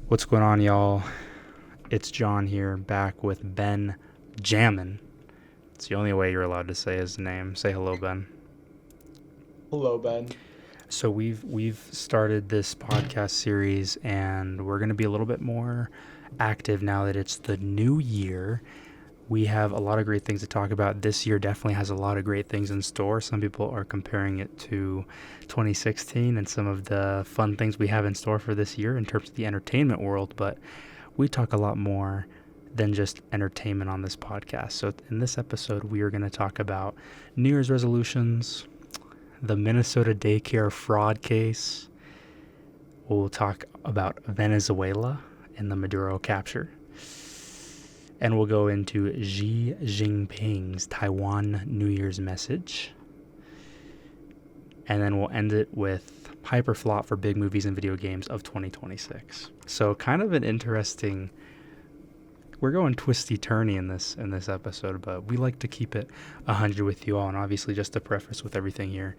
What's going on, y'all? It's John here, back with Ben Jammin. It's the only way you're allowed to say his name. Say hello, Ben. Hello, Ben. So we've started this podcast series, and we're going to be a little bit more active now that it's the new year. We have a lot of great things to talk about. This year definitely has a lot of great things in store. Some people are comparing it to 2016 and some of the fun things we have in store for this year in terms of the entertainment world, but we talk a lot more than just entertainment on this podcast. So in this episode, we are going to talk about New Year's resolutions, the Minnesota daycare fraud case. We'll talk about Venezuela and the Maduro capture. And we'll go into Xi Jinping's Taiwan New Year's message. And then we'll end it with hyperflop for big movies and video games of 2026. So kind of an interesting, we're going twisty-turny in this episode, but we like to keep it 100 with you all. And obviously, just to preface with everything here,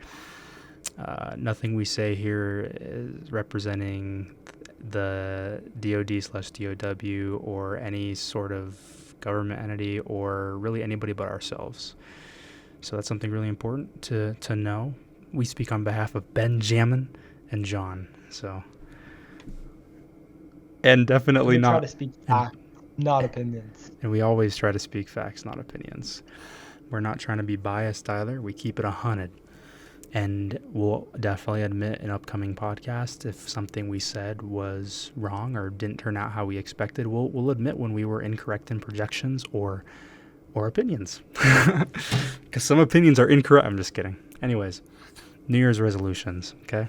nothing we say here is representing the DOD/DOW or any sort of government entity or really anybody but ourselves. So that's something really important to know. We speak on behalf of Benjamin and John. So, and definitely We try not. to speak facts, not opinions. And we always try to speak facts, not opinions. We're not trying to be biased either. We keep it 100. And we'll definitely admit in upcoming podcasts if something we said was wrong or didn't turn out how we expected. We'll admit when we were incorrect in projections or opinions. Because some opinions are incorrect. I'm just kidding. Anyways, New Year's resolutions, okay?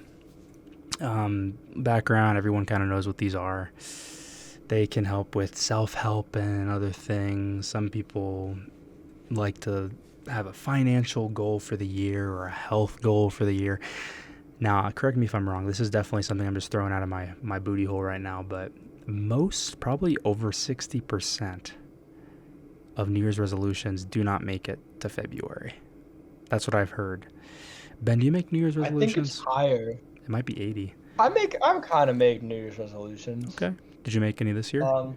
Background, everyone kind of knows what these are. They can help with self-help and other things. Some people like to have a financial goal for the year or a health goal for the year. Now, correct me if I'm wrong. This is definitely something I'm just throwing out of my booty hole right now, but most, probably over 60% of New Year's resolutions do not make it to February. That's what I've heard. Ben, do you make New Year's I think it's resolutions? higher. It might be 80. I'm kind of make New Year's resolutions. Okay. Did you make any this year? Um,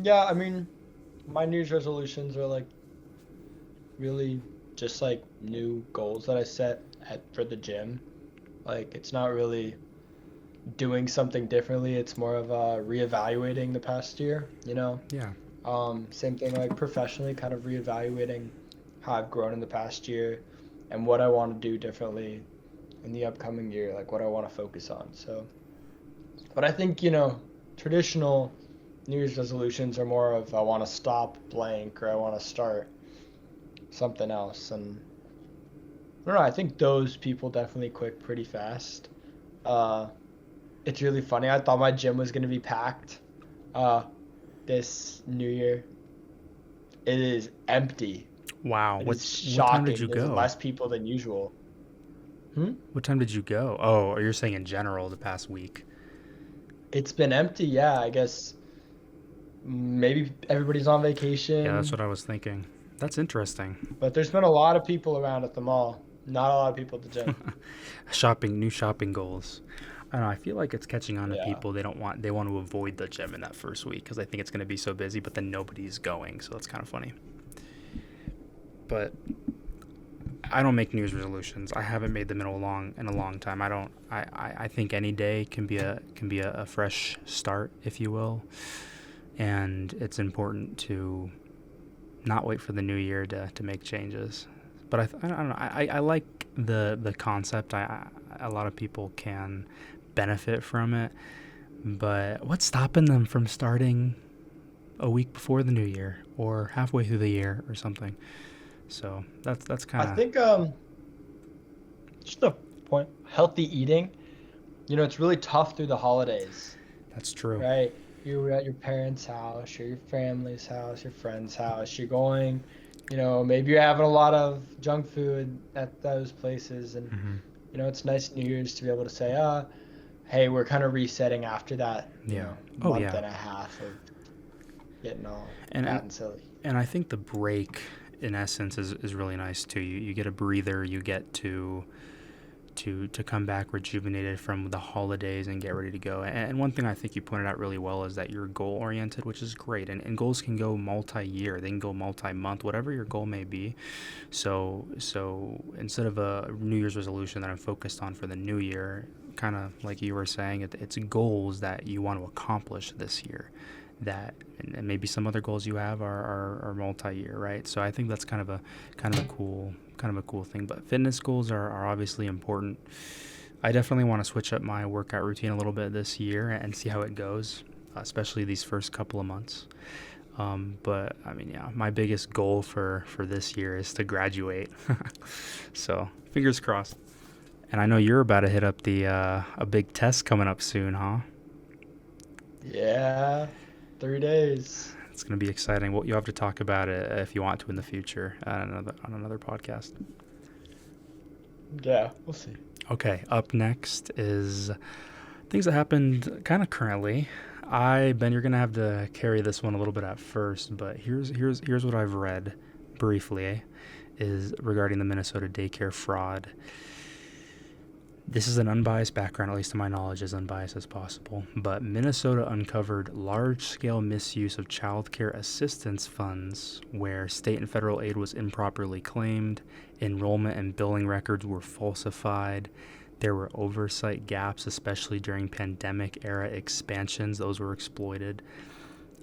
yeah, I mean, my New Year's resolutions are like really just like new goals that I set for the gym. Like it's not really doing something differently. It's more of reevaluating the past year, you know? Yeah. Same thing like professionally, kind of reevaluating how I've grown in the past year and what I want to do differently in the upcoming year, like what I want to focus on. So, but I think, traditional New Year's resolutions are more of I want to stop blank or I want to start something else. And I don't know, I think those people definitely quit pretty fast. Uh, it's really funny. I thought my gym was going to be packed this New Year. It is empty. Wow. It What is time did shocking. you There's go? less people than usual. Hmm? What time did you go? Oh, or you're saying in general the past week. It's been empty, yeah. I guess maybe everybody's on Yeah, that's vacation, what I was thinking. That's interesting. but there's been a lot of people around at the mall. Not a lot of people at the gym. New shopping goals. I don't know. I feel like it's catching on to Yeah. people. They want to avoid the gym in that first week because I think it's going to be so busy, but then nobody's going. So that's kind of funny. But I don't make New Year's resolutions. I haven't made them in a long time. I don't. I think any day can be a fresh start, if you will, and it's important to not wait for the new year to make changes. But I don't know. I like the concept. A lot of people can benefit from it. But what's stopping them from starting a week before the new year or halfway through the year or something? So that's I kind of, think just a point, healthy eating. It's really tough through the holidays, that's true. right? You're at your parents' house, you're your family's house, your friend's house. You're going, maybe you're having a lot of junk food at those places, and Hmm. it's nice New Year's to be able to say, hey, we're kind of resetting after that, Yeah. Oh month yeah. and a half of getting all And fat and and silly. and I think the break in essence is really nice too. You get a breather. You get to come back rejuvenated from the holidays and get ready to go. And one thing I think you pointed out really well is that you're goal oriented, which is great. And goals can go multi-year, they can go multi-month, whatever your goal may be. So instead of a New Year's resolution that I'm focused on for the new year, kind of like you were saying, it's goals that you want to accomplish this year. That and maybe some other goals you have are multi-year, right? So I think that's kind of a cool thing. But fitness goals are obviously important. I definitely want to switch up my workout routine a little bit this year and see how it goes, especially these first couple of months. But I mean, yeah, my biggest goal for this year is to graduate. So fingers crossed. And I know you're about to hit up the a big test coming up soon, huh? Yeah, 3 days. It's going to be exciting. Well, you'll have to talk about it if you want to in the future on another podcast. Yeah, we'll see. Okay, up next is things that happened kind of currently. Ben, you're going to have to carry this one a little bit at first, but here's what I've read briefly is regarding the Minnesota daycare fraud. This is an unbiased background, at least to my knowledge, as unbiased as possible. But Minnesota uncovered large-scale misuse of child care assistance funds where state and federal aid was improperly claimed, enrollment and billing records were falsified, there were oversight gaps, especially during pandemic-era expansions. Those were exploited.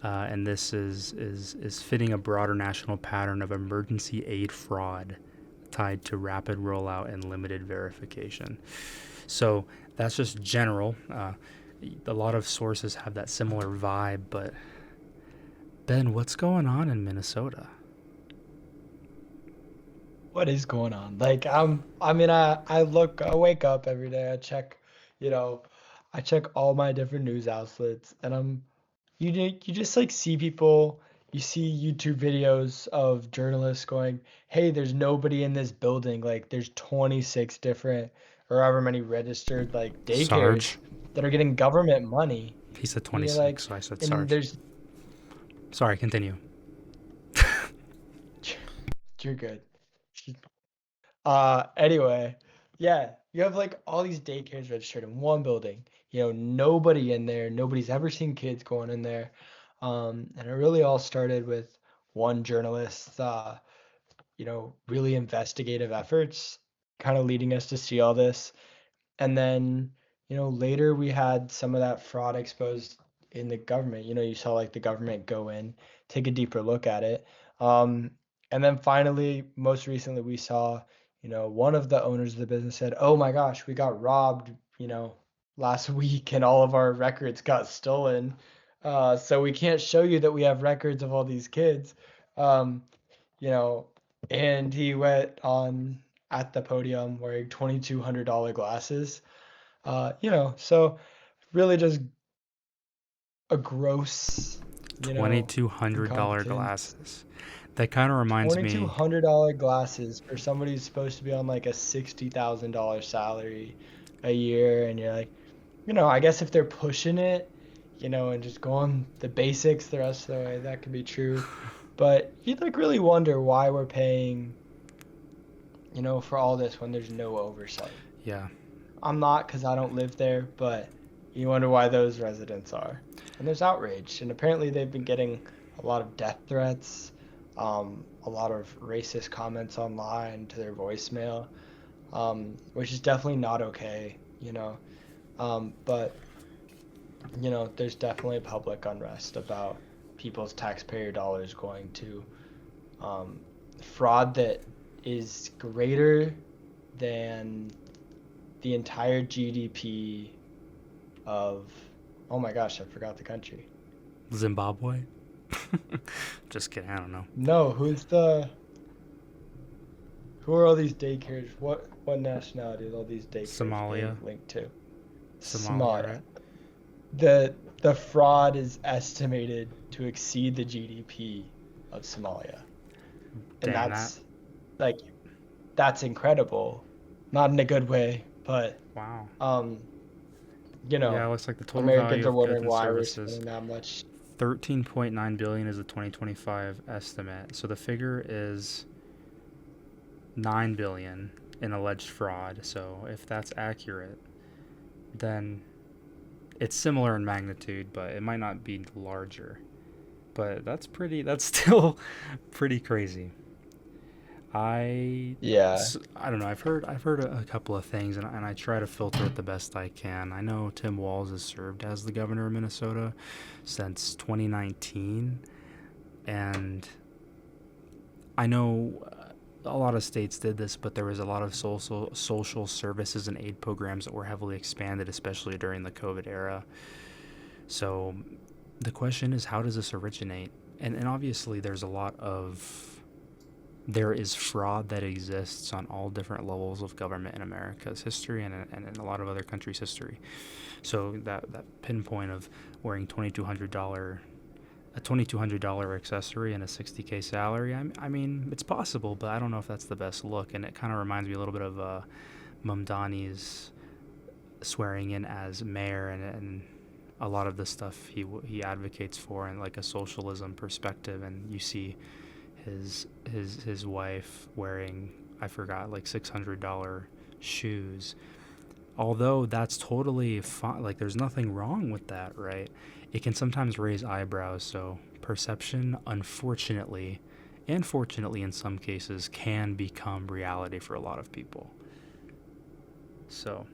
And this is fitting a broader national pattern of emergency aid fraud tied to rapid rollout and limited verification. So that's just general. A lot of sources have that similar vibe, but Ben, what's going on in Minnesota? What is going on? Like I wake up every day, you know, I check all my different news outlets, and you just like see people, you see YouTube videos of journalists going, "Hey, there's nobody in this building. Like there's 26 different or however many registered like daycares Sarge. that are getting government money." He said And you're like, 26, so I said and Sarge. there's Sorry, continue. you're good. Anyway, yeah, you have like all these daycares registered in one building. Nobody in there. Nobody's ever seen kids going in there. And it really all started with one journalist, really investigative efforts, kind of leading us to see all this. And then, later we had some of that fraud exposed in the government. You saw like the government go in, take a deeper look at it. Um, and then finally, most recently, we saw, one of the owners of the business said, "Oh my gosh, we got robbed, last week and all of our records got stolen. So we can't show you that we have records of all these kids." Um, you know, and he went on at the podium wearing $2,200 glasses. So really just a gross, $2,200 incompetence. glasses. That kind of reminds me. $2,200 glasses for somebody who's supposed to be on like a $60,000 salary a year, and you're like, I guess if they're pushing it, and just going the basics the rest of the way, that could be true. But you'd like really wonder why we're paying, for all this when there's no oversight. Yeah. I'm not, because I don't live there, but you wonder why those residents are. And there's outrage, and apparently they've been getting a lot of death threats, a lot of racist comments online to their voicemail, which is definitely not okay, but there's definitely public unrest about people's taxpayer dollars going to fraud that is greater than the entire GDP of, oh my gosh, I forgot the country. Zimbabwe? Just kidding, I don't know. No, who are all these daycares? What nationality are all these daycares Somalia. being linked to? Somalia, right? The fraud is estimated to exceed the GDP of Somalia. And Damn that's that. like that's incredible. Not in a good way, but Wow. Yeah, it looks like the total Americans value are of goods wondering and why we're services. spending that much. 13.9 billion is the 2025 estimate. So the figure is 9 billion in alleged fraud. So if that's accurate, then it's similar in magnitude, but it might not be larger. But that's still pretty crazy. I Yeah. I don't know. I've heard a couple of things, and I try to filter it the best I can. I know Tim Walz has served as the governor of Minnesota since 2019, and I know a lot of states did this, but there was a lot of social services and aid programs that were heavily expanded, especially during the COVID era. So the question is, how does this originate? And obviously, there is fraud that exists on all different levels of government in America's history and in a lot of other countries' history. So that pinpoint of wearing a $2,200 accessory and a $60K salary, I mean, it's possible, but I don't know if that's the best look. And it kind of reminds me a little bit of Mamdani's swearing in as mayor and a lot of the stuff he advocates for in like a socialism perspective. And you see his wife wearing, I forgot, like $600 shoes. Although that's totally fine, like there's nothing wrong with that, right? It can sometimes raise eyebrows. So perception, unfortunately, and fortunately in some cases, can become reality for a lot of people. So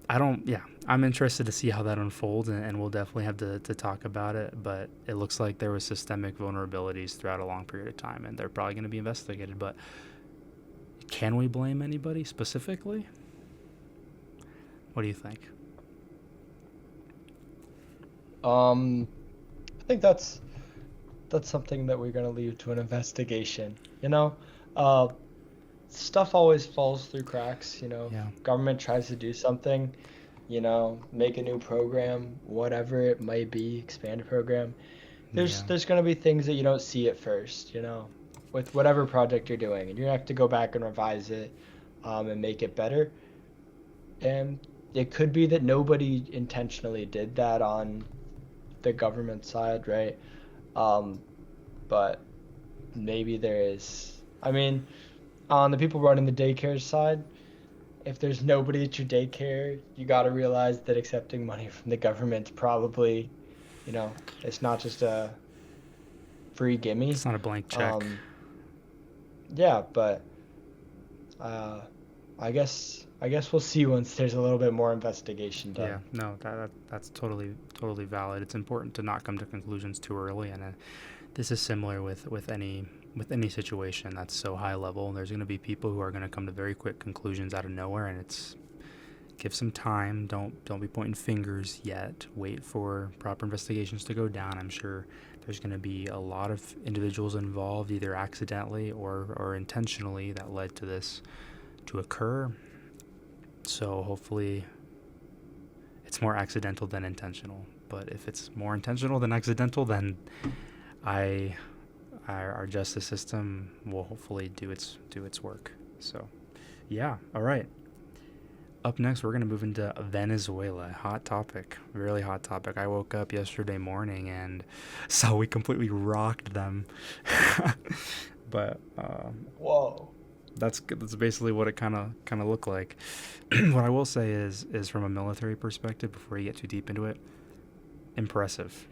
I'm interested to see how that unfolds, and we'll definitely have to talk about it. But it looks like there was systemic vulnerabilities throughout a long period of time, and they're probably going to be investigated. But can we blame anybody specifically? What do you think? I think that's something that we're gonna leave to an investigation. Uh, stuff always falls through cracks. Yeah. Government tries to do something, make a new program, whatever it might be, expand a program. There's Yeah. there's gonna be things that you don't see at first, with whatever project you're doing, and you have to go back and revise it, and make it better. And it could be that nobody intentionally did that on the government side, right? Um, but maybe there is. I mean, on the people running the daycare side, if there's nobody at your daycare, you got to realize that accepting money from the government's probably, it's not just a free gimme. It's not a blank check. Yeah, but uh, I guess we'll see once there's a little bit more investigation done. Yeah, no, that's totally valid. It's important to not come to conclusions too early, and this is similar with any situation that's so high level. There's going to be people who are going to come to very quick conclusions out of nowhere, and give some time. Don't be pointing fingers yet. Wait for proper investigations to go down. I'm sure there's going to be a lot of individuals involved, either accidentally or intentionally, that led to this to occur. So hopefully it's more accidental than intentional. But if it's more intentional than accidental, then our justice system will hopefully do its work. So, yeah, all right. Up next, we're going to move into Venezuela. Hot topic, really hot topic. I woke up yesterday morning and saw we completely rocked them. But Whoa. that's basically what it kind of looked like. What I will say is from a military perspective, before you get too deep into it,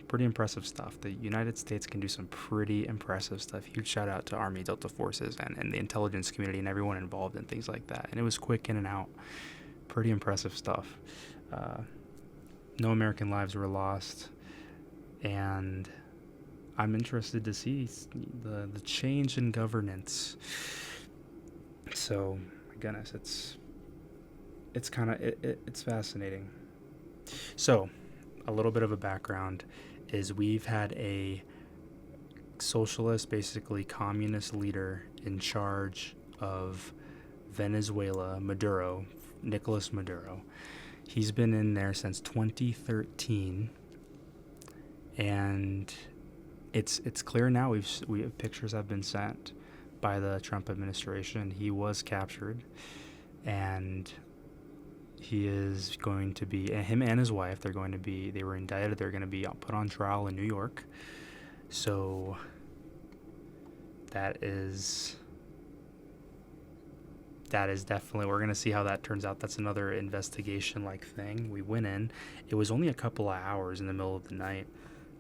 pretty impressive stuff. The United States can do some pretty impressive stuff. Huge shout out to Army Delta Forces and the intelligence community and everyone involved in things like that. And it was quick in and out. Pretty impressive stuff. No American lives were lost, and I'm interested to see the change in governance. So, my goodness, it's fascinating. So, a little bit of a background is we've had a socialist, basically communist leader in charge of Venezuela, Nicolás Maduro. He's been in there since 2013, and it's clear now. We have pictures have been sent by the Trump administration. He was captured, and he is going to be, him and his wife, they were indicted. They're going to be put on trial in New York. So that is definitely, we're going to see how that turns out. That's another investigation-like thing. We went in. It was only a couple of hours in the middle of the night.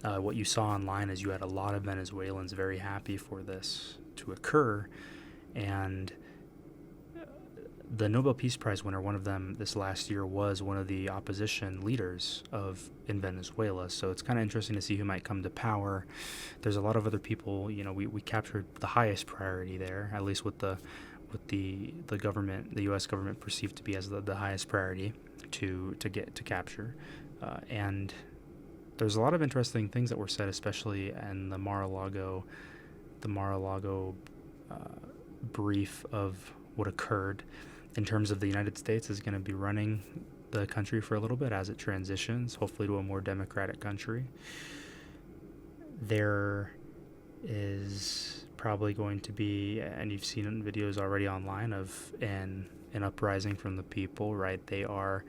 What you saw online is you had a lot of Venezuelans very happy for this to occur. And the Nobel Peace Prize winner, one of them this last year, was one of the opposition leaders in Venezuela. So it's kind of interesting to see who might come to power. There's a lot of other people. We captured the highest priority there, at least with the government, the U.S. government perceived to be as the highest priority to capture. And there's a lot of interesting things that were said, especially in the Mar-a-Lago brief of what occurred. In terms of the United States is going to be running the country for a little bit as it transitions, hopefully to a more democratic country. There is probably going to be, and you've seen videos already online of an uprising from the people, right? They are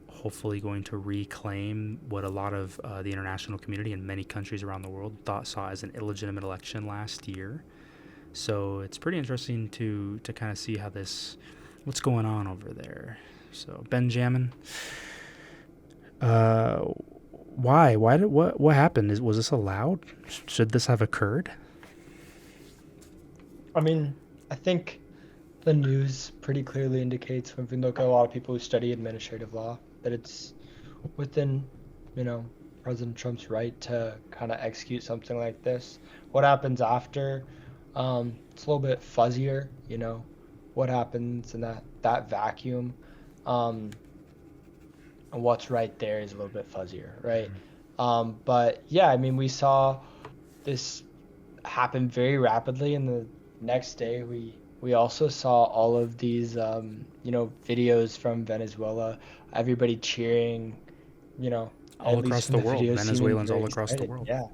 hopefully going to reclaim what a lot of the international community in many countries around the world saw as an illegitimate election last year. So it's pretty interesting to kind of see how what's going on over there. So Benjamin, what happened? Was this allowed? Should this have occurred? I mean, I think the news pretty clearly indicates, when we look at a lot of people who study administrative law, that it's within, President Trump's right to kind of execute something like this. What happens after, it's a little bit fuzzier, what happens in that vacuum, and what's right there is a little bit fuzzier, right? Mm-hmm. But yeah, I mean, we saw this happen very rapidly, and the next day we also saw all of these videos from Venezuela, everybody cheering, all across the world, Venezuelans all across the world. Yeah,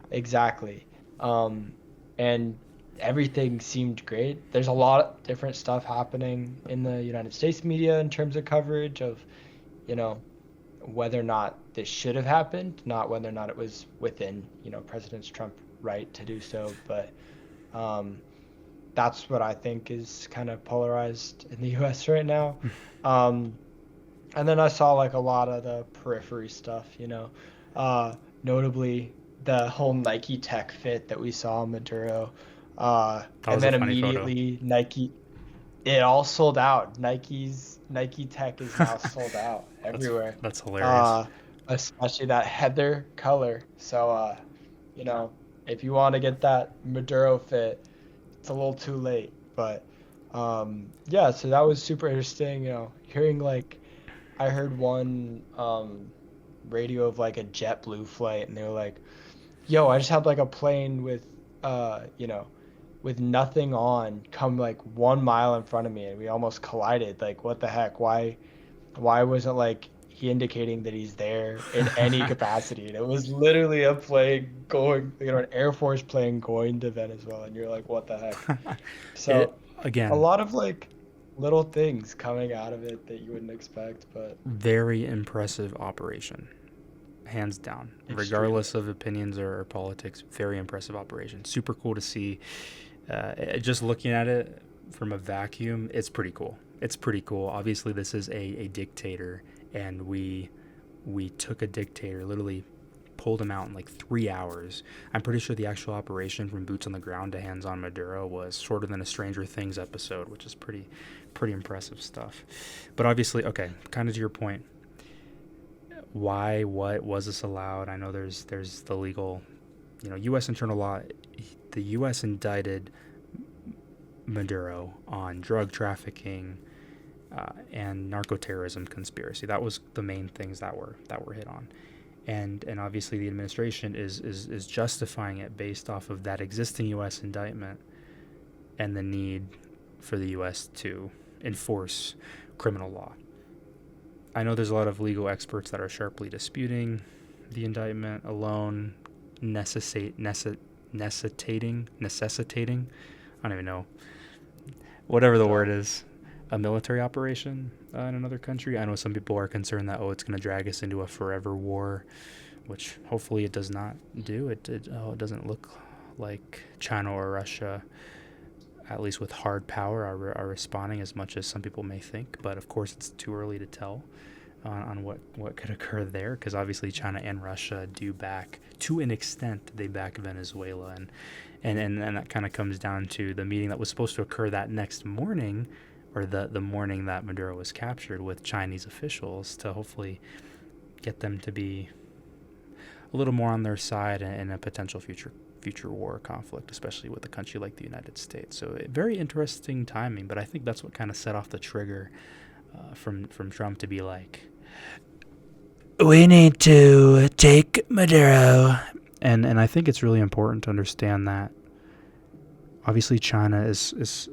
exactly. And everything seemed great. There's a lot of different stuff happening in the United States media in terms of coverage of, whether or not this should have happened, not whether or not it was within, President Trump's right to do so. But that's what I think is kind of polarized in the U.S. right now. And then I saw like a lot of the periphery stuff, notably the whole Nike tech fit that we saw in Maduro. And then immediately photo. Nike, it all sold out. Nike tech is now sold out everywhere. That's hilarious. Especially that heather color. So, if you want to get that Maduro fit, it's a little too late. But yeah, so that was super interesting. Hearing I heard one radio of like a JetBlue flight, and they were like, "Yo, I just had like a plane with with nothing on come like 1 mile in front of me, and we almost collided. Like, what the heck? Why wasn't like he indicating that he's there in any capacity?" And it was literally a plane going, an Air Force plane going to Venezuela, and you're like, what the heck? So again, a lot of like little things coming out of it that you wouldn't expect, but very impressive operation, hands down. Extremely. Regardless of opinions or politics, very impressive operation. Super cool to see. Just looking at it from a vacuum, it's pretty cool. Obviously, this is a dictator, and we took a dictator, literally pulled him out in like 3 hours. I'm pretty sure the actual operation from boots on the ground to hands on Maduro was shorter than a Stranger Things episode, which is pretty impressive stuff. But obviously, okay, kind of to your point, what was this allowed? I know there's the legal, U.S. internal law. The U.S. indicted Maduro on drug trafficking and narco-terrorism conspiracy. That was the main things that were hit on, and obviously the administration is justifying it based off of that existing U.S. indictment and the need for the U.S. to enforce criminal law. I know there's a lot of legal experts that are sharply disputing the indictment alone necessitating, I don't even know, whatever the word is, a military operation in another country. I know some people are concerned that, it's going to drag us into a forever war, which hopefully it does not do. It doesn't look like China or Russia, at least with hard power, are responding as much as some people may think. But of course, it's too early to tell on what could occur there, because obviously China and Russia do back, to an extent, they back Venezuela, and that kind of comes down to the meeting that was supposed to occur that next morning, or the morning that Maduro was captured, with Chinese officials, to hopefully get them to be a little more on their side in a potential future war conflict, especially with a country like the United States. So very interesting timing, but I think that's what kind of set off the trigger from Trump to be like, we need to take Maduro. And I think it's really important to understand that obviously China is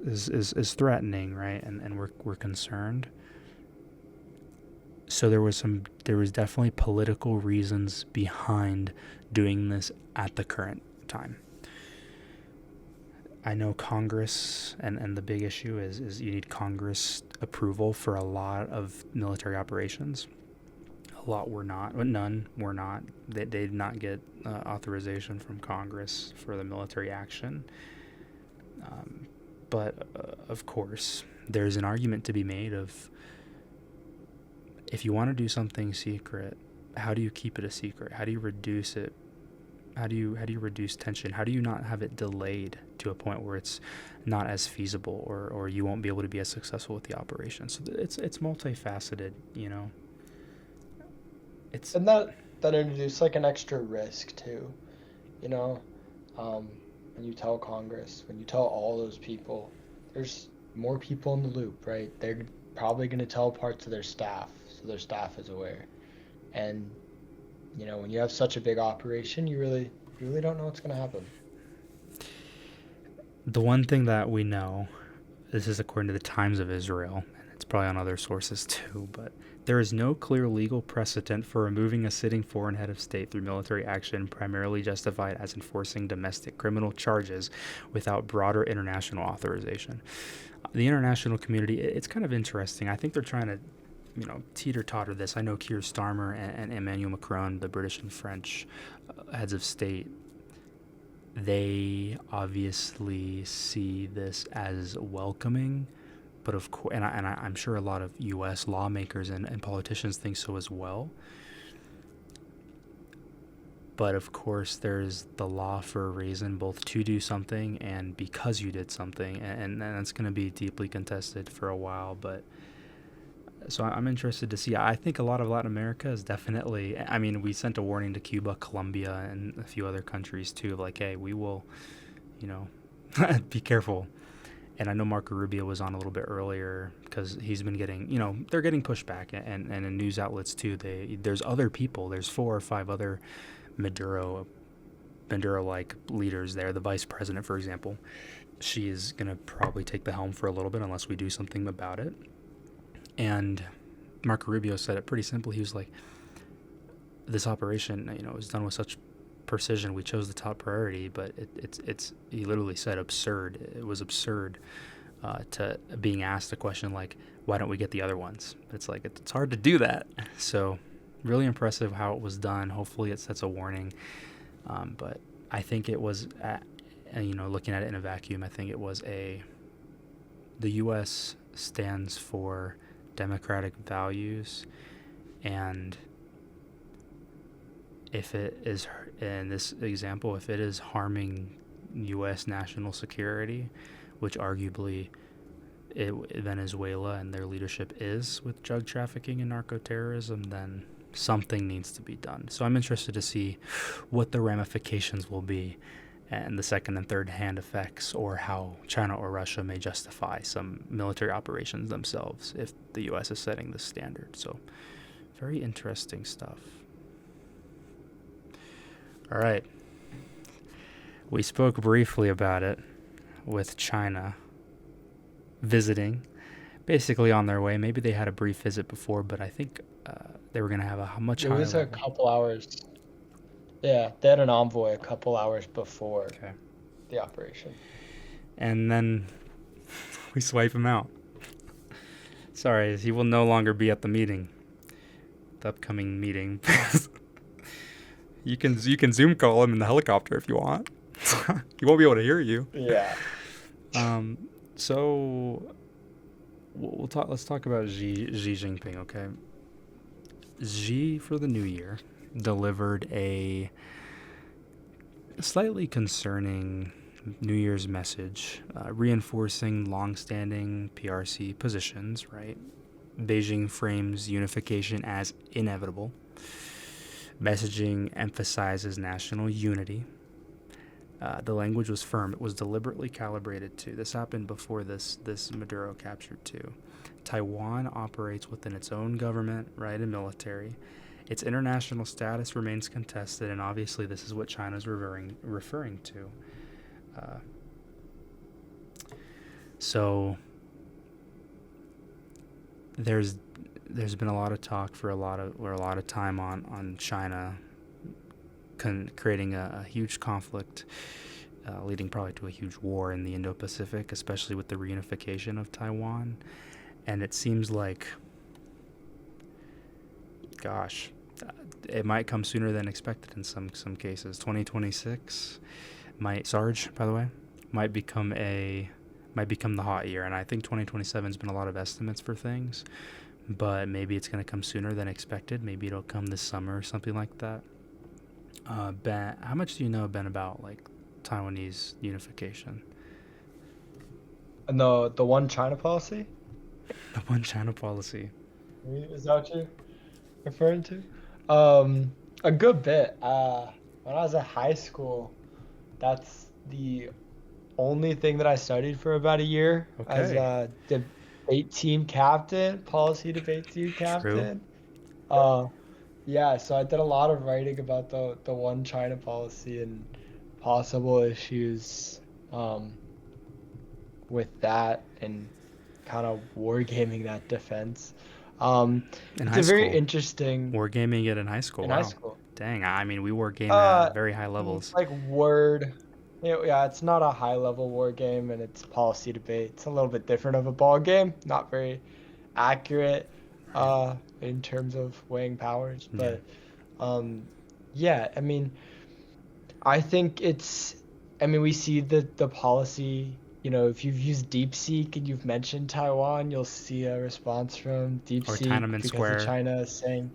threatening, right? And we're concerned. So there was definitely political reasons behind doing this at the current time. I know Congress, and the big issue is you need Congress approval for a lot of military operations. A lot were not, but none were not. They did not get authorization from Congress for the military action. But of course, there's an argument to be made of, if you want to do something secret, how do you keep it a secret? How do you reduce it? How do you reduce tension? How do you not have it delayed to a point where it's not as feasible, or you won't be able to be as successful with the operation? So it's multifaceted, you know. And that introduced like an extra risk too, you know. When you tell Congress, when you tell all those people, there's more people in the loop, right? They're probably going to tell parts of their staff, so their staff is aware. And you know, when you have such a big operation, you really don't know what's going to happen. The one thing that we know, this is according to the Times of Israel, and it's probably on other sources too, but there is no clear legal precedent for removing a sitting foreign head of state through military action primarily justified as enforcing domestic criminal charges without broader international authorization. The international community, it's kind of interesting. I think they're trying to, you know, teeter-totter this. I know Keir Starmer and Emmanuel Macron, the British and French heads of state, they obviously see this as welcoming, but of course, and I'm sure a lot of U.S. lawmakers and politicians think so as well. But of course, there's the law for a reason, both to do something and because you did something, and that's going to be deeply contested for a while. But so I'm interested to see. I think a lot of Latin America is definitely, I mean, we sent a warning to Cuba, Colombia, and a few other countries too, like, hey, we will, you know, be careful. And I know Marco Rubio was on a little bit earlier because he's been getting, you know, they're getting pushback, and in news outlets too. There's other people. There's 4 or 5 other Maduro-like leaders there. The vice president, for example, she is going to probably take the helm for a little bit unless we do something about it. And Marco Rubio said it pretty simply. He was like, this operation, you know, was done with such precision. We chose the top priority, but it's he literally said absurd. It was absurd to being asked a question like, why don't we get the other ones? It's like, it's hard to do that. So really impressive how it was done. Hopefully it sets a warning. But I think it was, you know, looking at it in a vacuum, I think it was the U.S. stands for democratic values, and if it is, in this example, if it is harming U.S. national security, which arguably Venezuela and their leadership is with drug trafficking and narco-terrorism, then something needs to be done. So I'm interested to see what the ramifications will be and the second and third hand effects, or how China or Russia may justify some military operations themselves if the U.S. is setting the standard. So very interesting stuff. All right. We spoke briefly about it with China visiting, basically on their way. Maybe they had a brief visit before, but I think they were going to have a much higher level. It was a couple hours. Yeah, they had an envoy a couple hours before the operation. And then we swipe him out. Sorry, he will no longer be at the meeting. The upcoming meeting. You can Zoom call him in the helicopter if you want. He won't be able to hear you. Yeah. So we'll talk. Let's talk about Xi Jinping. Okay, Xi for the new year delivered a slightly concerning New Year's message, reinforcing long-standing PRC positions. Right, Beijing frames unification as inevitable. Messaging emphasizes national unity. The language was firm. It was deliberately calibrated to. This happened before this Maduro captured too. Taiwan operates within its own government, right, and military. Its international status remains contested, and obviously this is what China's referring to. So there's been a lot of talk for a lot of time on China creating a huge conflict, leading probably to a huge war in the Indo-Pacific, especially with the reunification of Taiwan. And it seems like, gosh, it might come sooner than expected in some cases. 2026 might, Sarge, by the way, might become the hot year. And I think 2027 has been a lot of estimates for things, but maybe it's going to come sooner than expected. Maybe it'll come this summer or something like that. Ben, how much do you know, Ben, about like Taiwanese unification? No, the one China policy? The one China policy. Is that what you're referring to? A good bit. When I was at high school, that's the only thing that I studied for about a year as Okay. a debate team captain, policy debate team True. captain. Uh, yeah, so I did a lot of writing about the one China policy and possible issues with that and kind of wargaming that defense. In It's high a very school. interesting Wargaming it in high school. in high Wow. school. Dang. I mean, we wargame Uh, at very high levels. like word. Yeah, it's not a high level war game and it's policy debate. It's a little bit different of a ball game. Not very accurate Right. in terms of weighing powers, Yeah. but yeah, I mean, I think we see the policy, if you've used DeepSeek and you've mentioned Taiwan, you'll see a response from Or DeepSeek Tiananmen because of Square. China saying,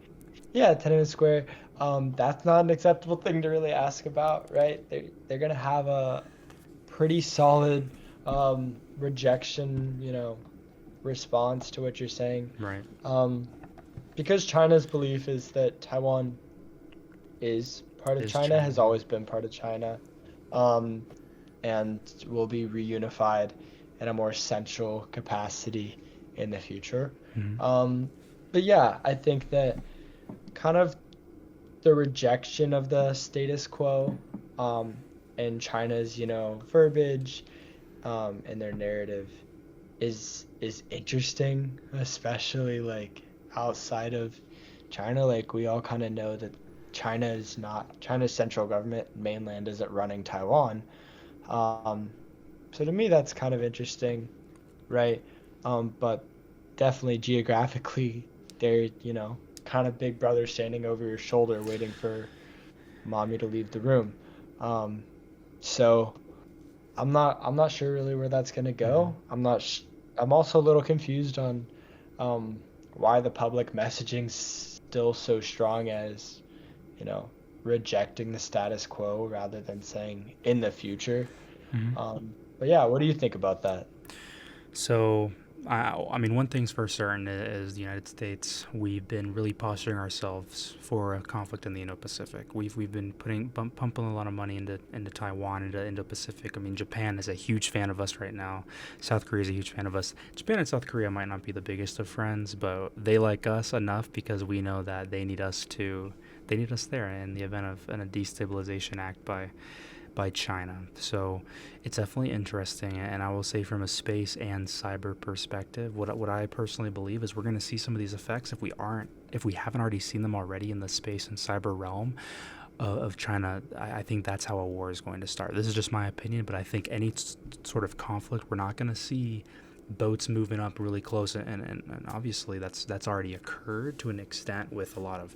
yeah, Tiananmen Square, that's not an acceptable thing to really ask about, right? They're gonna have a pretty solid rejection, response to what you're saying. Right. Because China's belief is that Taiwan is part of Is China, China. has always been part of China, and will be reunified in a more central capacity in the future. Mm-hmm. But yeah, I think that kind of the rejection of the status quo, and China's, verbiage, and their narrative is interesting, especially like outside of China. Like we all kind of know that China's central government mainland isn't running Taiwan. So to me that's kind of interesting, right? But definitely geographically they're, kind of big brother standing over your shoulder waiting for mommy to leave the room. So I'm not sure really where that's gonna go. I'm also a little confused on why the public messaging's still so strong as, rejecting the status quo rather than saying in the future. Mm-hmm. But yeah, what do you think about that? So, I mean, one thing's for certain is the United States. We've been really posturing ourselves for a conflict in the Indo-Pacific. We've been pumping a lot of money into Taiwan, into Indo-Pacific. I mean, Japan is a huge fan of us right now. South Korea is a huge fan of us. Japan and South Korea might not be the biggest of friends, but they like us enough because we know that they need us there in the event of a destabilization act by China. So it's definitely interesting, and I will say from a space and cyber perspective, what I personally believe is we're going to see some of these effects if we haven't already seen them already in the space and cyber realm of China. I think that's how a war is going to start. This is just my opinion, but I think any sort of conflict, we're not going to see boats moving up really close, and obviously that's already occurred to an extent with a lot of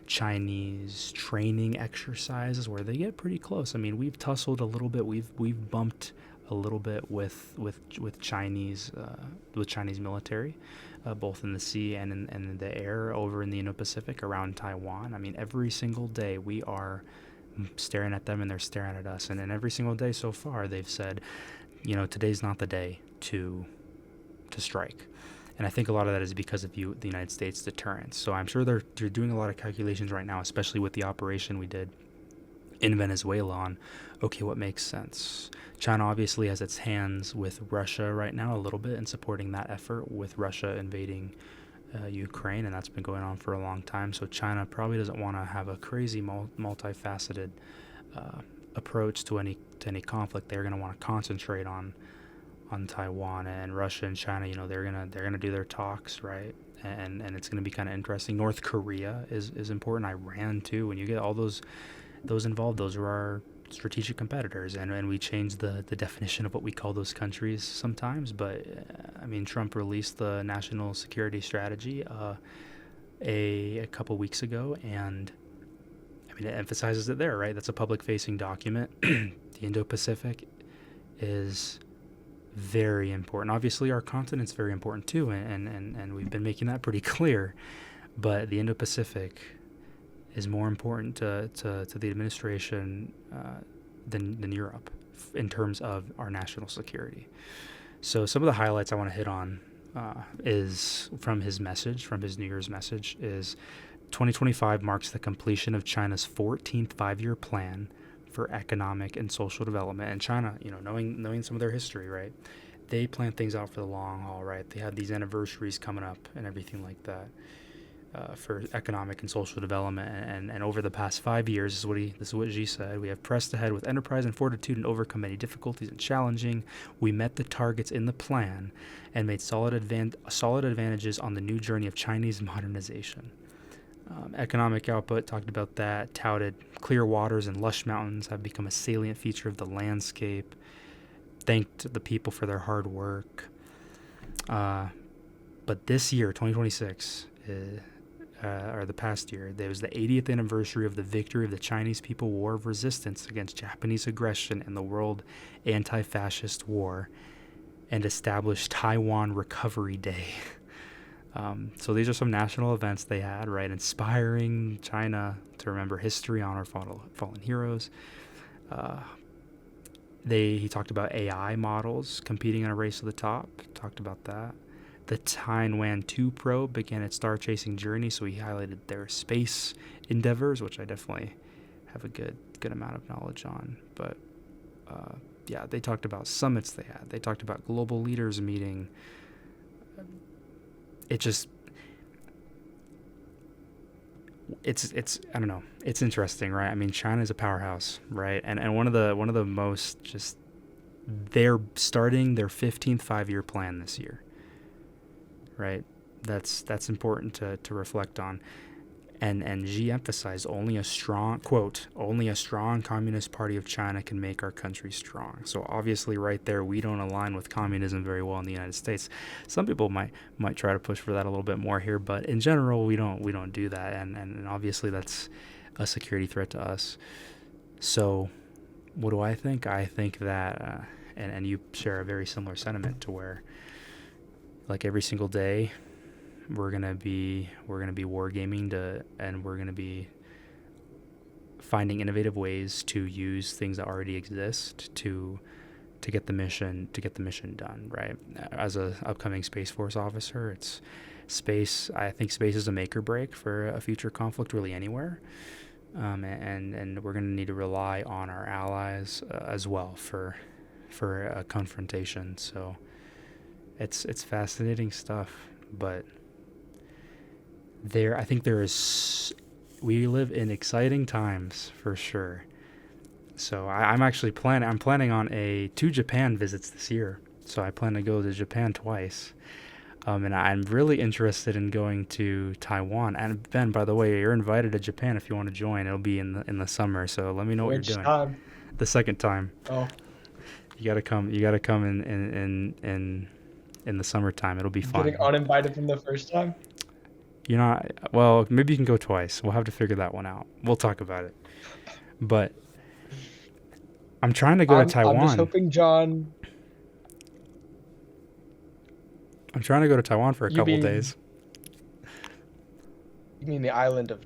Chinese training exercises where they get pretty close. I mean, we've tussled a little bit. We've bumped a little bit with Chinese military, both in the sea and in the air over in the Indo-Pacific around Taiwan. I mean, every single day we are staring at them and they're staring at us. And then every single day so far, they've said, today's not the day to strike. And I think a lot of that is because of the United States deterrence. So I'm sure they're doing a lot of calculations right now, especially with the operation we did in Venezuela on, okay, what makes sense? China obviously has its hands with Russia right now a little bit in supporting that effort with Russia invading Ukraine, and that's been going on for a long time. So China probably doesn't want to have a crazy multifaceted approach to any conflict. They're going to want to concentrate on Taiwan. And Russia and China, they're gonna do their talks, right? And it's gonna be kind of interesting. North Korea is important. Iran too. When you get all those involved, those are our strategic competitors, and we change the definition of what we call those countries sometimes. But I mean, Trump released the national security strategy a couple weeks ago, and I mean, it emphasizes it there, right? That's a public-facing document. The Indo-Pacific is very important. Obviously, our continent's very important too, and we've been making that pretty clear. But the Indo-Pacific is more important to the administration than Europe in terms of our national security. So some of the highlights I want to hit on is from his New Year's message, is 2025 marks the completion of China's 14th five-year plan for economic and social development. And China, knowing some of their history, right, they plan things out for the long haul, right? They have these anniversaries coming up and everything like that for economic and social development. And over the past 5 years, this is what Xi said: we have pressed ahead with enterprise and fortitude and overcome many difficulties and challenging. We met the targets in the plan and made solid advantages on the new journey of Chinese modernization. Economic output, talked about that, touted clear waters and lush mountains have become a salient feature of the landscape, thanked the people for their hard work. But this year, 2026, or the past year, there was the 80th anniversary of the victory of the Chinese People War of Resistance against Japanese aggression in the World Anti-Fascist War, and established Taiwan Recovery Day. So these are some national events they had, right? Inspiring China to remember history, honor fallen heroes. He talked about AI models competing in a race to the top. Talked about that. The Taiwan 2 probe began its star-chasing journey, so he highlighted their space endeavors, which I definitely have a good amount of knowledge on. But yeah, they talked about summits they had. They talked about global leaders meeting. It's I don't know. It's interesting, right? I mean, China's a powerhouse, right? And one of the most just, they're starting their 15th five-year plan this year, right? That's important to reflect on. And Xi emphasized only a strong Communist Party of China can make our country strong. So obviously right there, we don't align with communism very well in the United States. Some people might try to push for that a little bit more here, but in general, we don't do that. And obviously that's a security threat to us. So what do I think? I think that, and you share a very similar sentiment, to where, like, every single day, we're gonna be wargaming and we're gonna be finding innovative ways to use things that already exist to get the mission done, right? As a upcoming Space Force officer, it's space. I think space is a make or break for a future conflict, really anywhere, and we're gonna need to rely on our allies as well for a confrontation. So it's fascinating stuff, but I think we live in exciting times for sure. So I'm planning on 2 Japan visits this year. So I plan to go to Japan twice. And I'm really interested in going to Taiwan. And Ben, by the way, you're invited to Japan if you want to join. It'll be in the summer. So let me know what you're doing. Time? The second time. Oh. You gotta come in the summertime. It'll be fun. Getting uninvited from the first time? You're not. Well, maybe you can go twice. We'll have to figure that one out. We'll talk about it. But I'm trying to go to I'm just Taiwan. hoping, John. I'm trying to go to Taiwan for a You couple mean days. you mean the island of?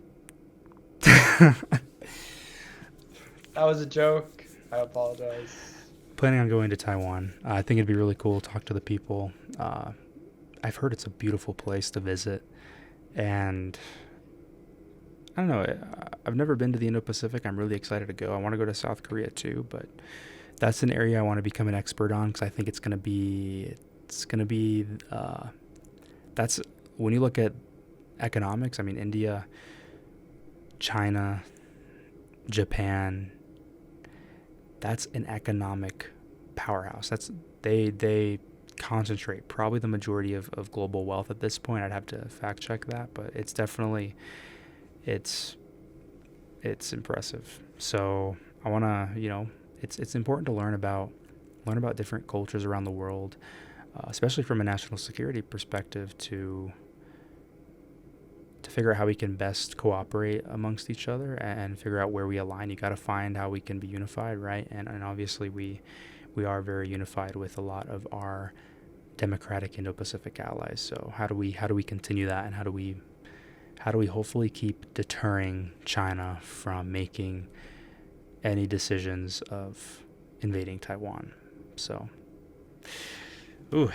That was a joke. I apologize. Planning on going to Taiwan. I think it'd be really cool to talk to the people. I've heard it's a beautiful place to visit, and I don't know. I've never been to the Indo-Pacific. I'm really excited to go. I want to go to South Korea too, but that's an area I want to become an expert on because I think it's gonna be. It's gonna be. That's when you look at economics. I mean, India, China, Japan. That's an economic powerhouse. They concentrate probably the majority of global wealth at this point. I'd have to fact check that, but it's definitely it's impressive. So I want to, it's important to learn about different cultures around the world, especially from a national security perspective, to figure out how we can best cooperate amongst each other and figure out where we align. You got to find how we can be unified, right? And obviously we are very unified with a lot of our democratic Indo-Pacific allies. So how do we continue that, and how do we hopefully keep deterring China from making any decisions of invading Taiwan? So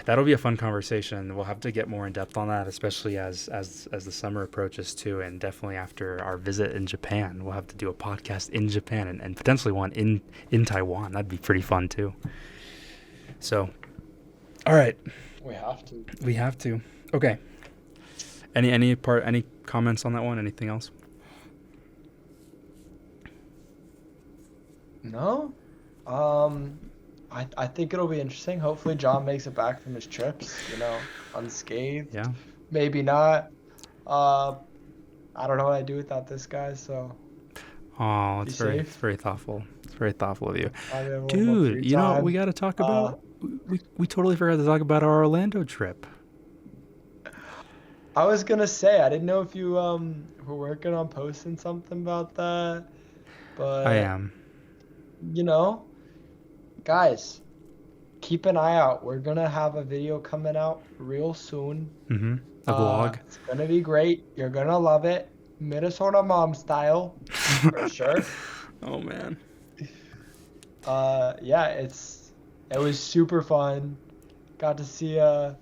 that'll be a fun conversation. We'll have to get more in depth on that, especially as the summer approaches too, and definitely after our visit in Japan. We'll have to do a podcast in Japan and potentially one in Taiwan. That'd be pretty fun too. So, all right. We have to. Okay. Any comments on that one? Anything else? No. I think it'll be interesting. Hopefully John makes it back from his trips, unscathed. Yeah. Maybe not. I don't know what I'd do without this guy, so Oh, be it's safe. very thoughtful. It's very thoughtful of you. I have a little more Dude, free you know what time. we got to talk about? We totally forgot to talk about our Orlando trip. I was gonna say, I didn't know if you were working on posting something about that, I but am. guys, keep an eye out. We're gonna have a video coming out real soon. Mm-hmm. A vlog. It's gonna be great. You're gonna love it. Minnesota mom style, for sure. Oh man. Yeah, it was super fun. Got to see our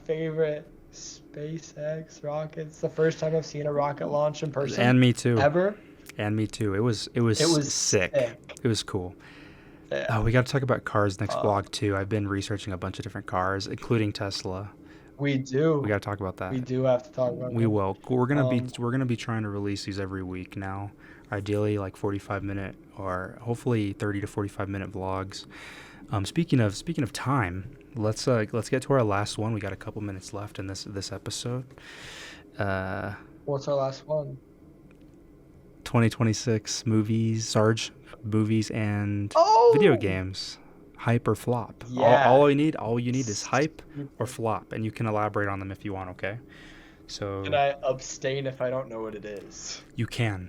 favorite SpaceX rockets. The first time I've seen a rocket launch in person. And me too. Ever. And me too. It was sick. It was cool. Yeah. We got to talk about cars next vlog too. I've been researching a bunch of different cars, including Tesla. We do. We got to talk about that. We do have to talk about We that. will. We're gonna be trying to release these every week now. Ideally, like 45-minute or hopefully 30 to 45-minute vlogs. Speaking of time, let's get to our last one. We got a couple minutes left in this episode. What's our last one? 2026 movies, movies and video games. Hype or flop. Yeah. All you need is hype or flop, and you can elaborate on them if you want, okay? So Can I abstain if I don't know what it is? you can.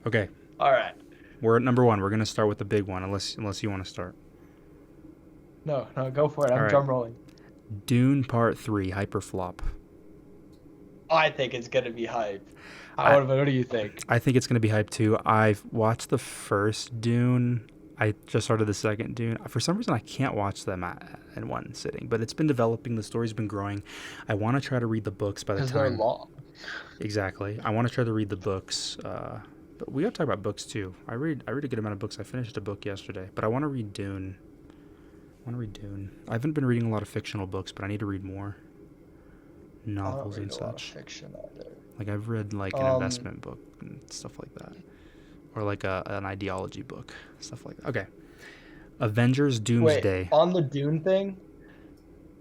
Okay. All right. We're at number 1. We're going to start with the big one unless you want to start. No, go for it. I'm All right. drum rolling. Dune Part 3, hype or flop. I think it's gonna be hype. What do you think? I think it's going to be hype too. I've watched the first Dune. I just started the second Dune. For some reason, I can't watch them in one sitting, but it's been developing. The story's been growing. I want to try to read the books by the Because they're time. long. Exactly. I want to try to read the books. But we got to talk about books too. I read a good amount of books. I finished a book yesterday, but I want to read Dune. I haven't been reading a lot of fictional books, but I need to read more novels and I don't read a lot of such. fiction either. Like I've read like an investment book and stuff like that, or like an ideology book, stuff like that. Okay. Avengers Doomsday. Wait, on the Dune thing?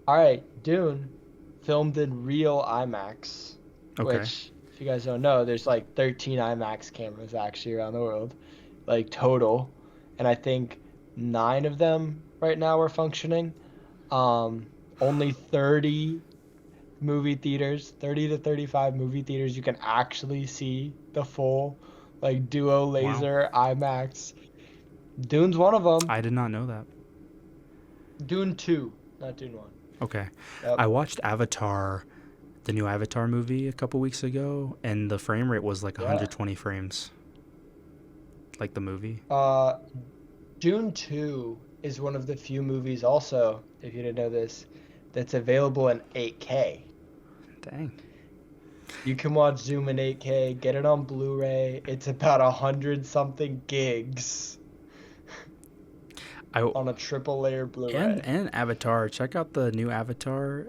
All right, Dune filmed in real IMAX, Okay. which, if you guys don't know, there's like 13 IMAX cameras actually around the world, like total, and I think 9 of them right now are functioning. Only 30 movie theaters, 30 to 35 movie theaters. You can actually see the full, like, duo Wow. laser IMAX. Dune's one of them. I did not know that. Dune 2, not Dune 1. Okay. I Yep. watched Avatar, the new Avatar movie, a couple weeks ago, and the frame rate was like Yeah. 120 frames, like the movie. Uh, Dune 2 is one of the few movies also, if you didn't know this, that's available in 8K. Dang. You can watch Doom in 8K, get it on Blu-ray. It's about 100 something gigs I on a triple layer and Blu-ray. and Avatar. Check out the new Avatar.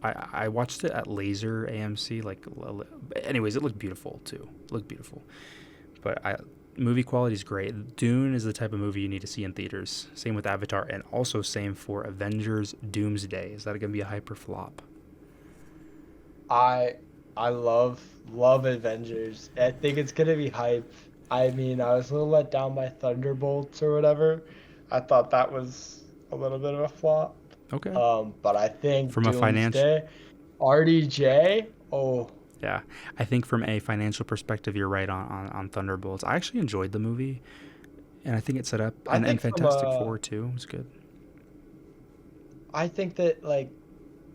I watched it at Laser AMC. Anyways, it looked beautiful too. It looked beautiful. But movie quality is great. Dune is the type of movie you need to see in theaters. Same with Avatar, and also same for Avengers: Doomsday. Is that going to be a hyper flop? I I love Avengers. I think it's gonna be hype. I mean, I was a little let down by Thunderbolts or whatever. I thought that was a little bit of a flop. Okay. But I think From a financial, Doomsday, RDJ, oh yeah, I think from a financial perspective, you're right on Thunderbolts. I actually enjoyed the movie, and I think it set up, I and think from Fantastic Four too was good. I think that like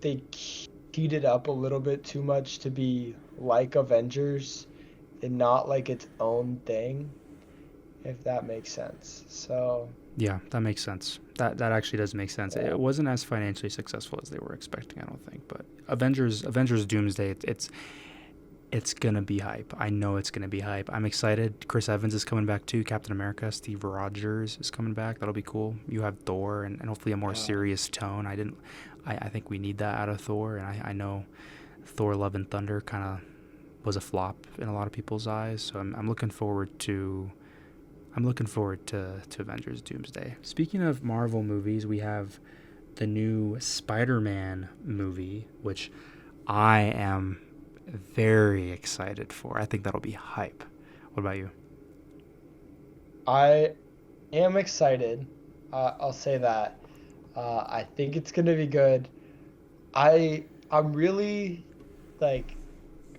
they keyed it up a little bit too much to be like Avengers and not like its own thing, if that makes sense. So, Yeah, that makes sense. That actually does make sense. yeah. It wasn't as financially successful as they were expecting, I don't think. But Avengers Doomsday, it's gonna be hype. I know it's gonna be hype. I'm excited. Chris Evans is coming back too. Captain America, Steve Rogers is coming back. That'll be cool. You have Thor, and hopefully a more Yeah. serious tone. I think we need that out of Thor, and I know Thor: Love and Thunder kind of was a flop in a lot of people's eyes. So I'm looking forward to. I'm looking forward to Avengers Doomsday. Speaking of Marvel movies, we have the new Spider-Man movie, which I am very excited for. I think that'll be hype. What about you? I am excited. I'll say that. I think it's gonna be good. I'm really like